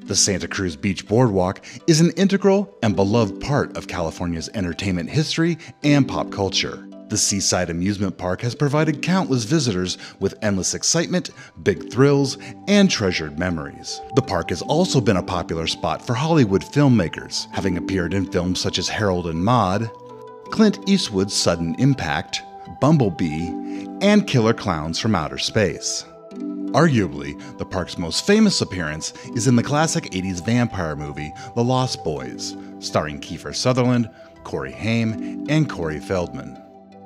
The Santa Cruz Beach Boardwalk is an integral and beloved part of California's entertainment history and pop culture. The seaside amusement park has provided countless visitors with endless excitement, big thrills, and treasured memories. The park has also been a popular spot for Hollywood filmmakers, having appeared in films such as Harold and Maude, Clint Eastwood's Sudden Impact, Bumblebee, and Killer Clowns from Outer Space. Arguably, the park's most famous appearance is in the classic 80s vampire movie The Lost Boys, starring Kiefer Sutherland, Corey Haim, and Corey Feldman.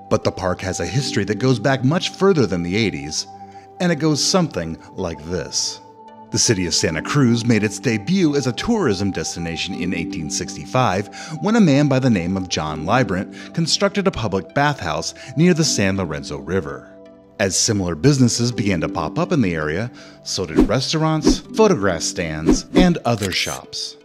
But the park has a history that goes back much further than the 80s, and it goes something like this. The city of Santa Cruz made its debut as a tourism destination in 1865 when a man by the name of John Librant constructed a public bathhouse near the San Lorenzo River. As similar businesses began to pop up in the area, so did restaurants, photograph stands, and other shops.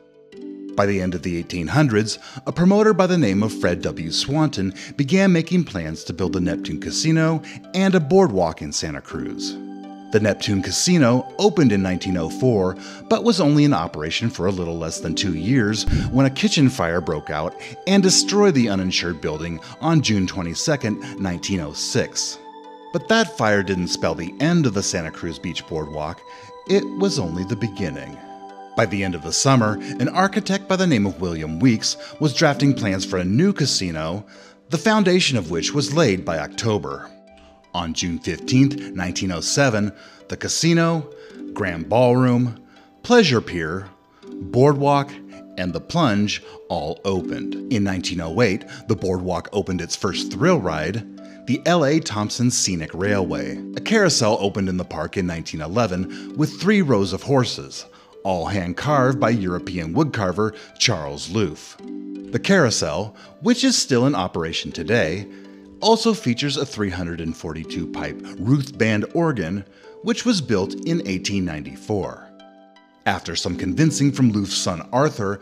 By the end of the 1800s, a promoter by the name of Fred W. Swanton began making plans to build the Neptune Casino and a boardwalk in Santa Cruz. The Neptune Casino opened in 1904, but was only in operation for a little less than 2 years when a kitchen fire broke out and destroyed the uninsured building on June 22, 1906. But that fire didn't spell the end of the Santa Cruz Beach Boardwalk, it was only the beginning. By the end of the summer, an architect by the name of William Weeks was drafting plans for a new casino, the foundation of which was laid by October. On June 15, 1907, the casino, Grand Ballroom, Pleasure Pier, Boardwalk, and the Plunge all opened. In 1908, the Boardwalk opened its first thrill ride, the L.A. Thompson Scenic Railway. A carousel opened in the park in 1911 with 3 rows of horses, all hand-carved by European woodcarver Charles Loof. The carousel, which is still in operation today, also features a 342-pipe Ruth Band organ, which was built in 1894. After some convincing from Loof's son Arthur,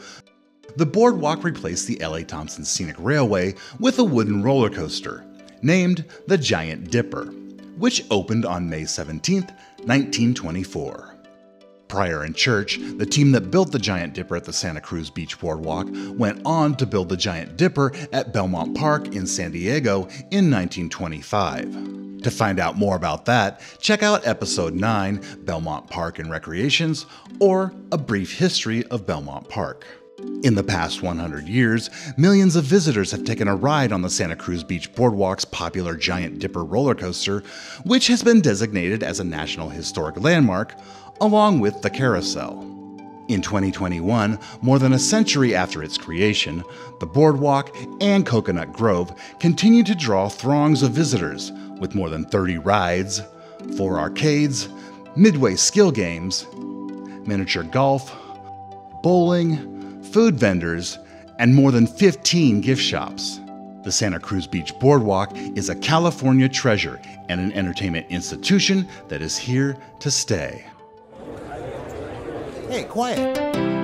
the boardwalk replaced the L.A. Thompson Scenic Railway with a wooden roller coaster, named the Giant Dipper, which opened on May 17, 1924. Pryor and Church, the team that built the Giant Dipper at the Santa Cruz Beach Boardwalk, went on to build the Giant Dipper at Belmont Park in San Diego in 1925. To find out more about that, check out Episode 9, Belmont Park and Recreations, or A Brief History of Belmont Park. In the past 100 years, millions of visitors have taken a ride on the Santa Cruz Beach Boardwalk's popular Giant Dipper roller coaster, which has been designated as a National Historic Landmark, along with the carousel. In 2021, more than a century after its creation, the boardwalk and Coconut Grove continue to draw throngs of visitors, with more than 30 rides, 4 arcades, midway skill games, miniature golf, bowling, food vendors, and more than 15 gift shops. The Santa Cruz Beach Boardwalk is a California treasure and an entertainment institution that is here to stay. Hey, quiet.